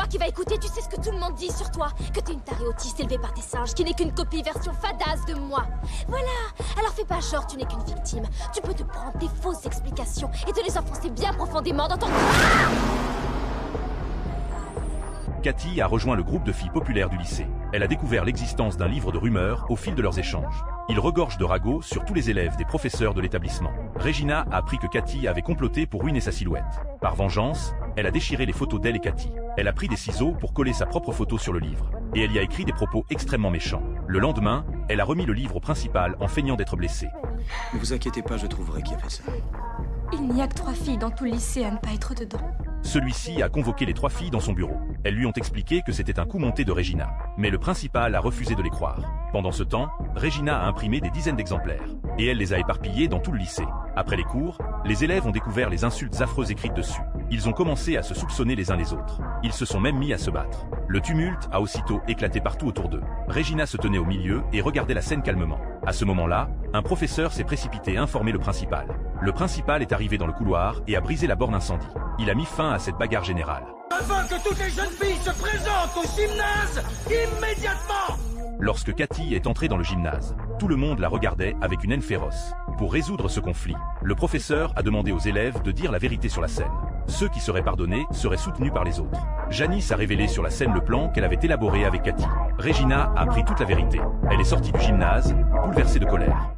toi qui vas écouter, tu sais ce que tout le monde dit sur toi. Que t'es une tarée autiste élevée par tes singes, qui n'est qu'une copie version fadasse de moi. Voilà, alors fais pas genre tu n'es qu'une victime. Tu peux te prendre des fausses explications et te les enfoncer bien profondément dans ton... Cathy a rejoint le groupe de filles populaires du lycée. Elle a découvert l'existence d'un livre de rumeurs au fil de leurs échanges. Il regorge de ragots sur tous les élèves des professeurs de l'établissement. Regina a appris que Cathy avait comploté pour ruiner sa silhouette. Par vengeance, elle a déchiré les photos d'elle et Cathy. Elle a pris des ciseaux pour coller sa propre photo sur le livre. Et elle y a écrit des propos extrêmement méchants. Le lendemain, elle a remis le livre au principal en feignant d'être blessée. Ne vous inquiétez pas, je trouverai qui a fait ça. Il n'y a que 3 filles dans tout le lycée à ne pas être dedans. Celui-ci a convoqué les 3 filles dans son bureau. Elles lui ont expliqué que c'était un coup monté de Regina. Mais le principal a refusé de les croire. Pendant ce temps, Regina a imprimé des dizaines d'exemplaires. Et elle les a éparpillés dans tout le lycée. Après les cours, les élèves ont découvert les insultes affreuses écrites dessus. Ils ont commencé à se soupçonner les uns les autres. Ils se sont même mis à se battre. Le tumulte a aussitôt éclaté partout autour d'eux. Regina se tenait au milieu et regardait la scène calmement. À ce moment-là, un professeur s'est précipité informer le principal. Le principal est arrivé dans le couloir et a brisé la borne incendie. Il a mis fin à cette bagarre générale. Je veux que toutes les jeunes filles se présentent au gymnase immédiatement! Lorsque Cathy est entrée dans le gymnase, tout le monde la regardait avec une haine féroce. Pour résoudre ce conflit, le professeur a demandé aux élèves de dire la vérité sur la scène. Ceux qui seraient pardonnés seraient soutenus par les autres. Janice a révélé sur la scène le plan qu'elle avait élaboré avec Cathy. Regina a appris toute la vérité. Elle est sortie du gymnase, bouleversée de colère.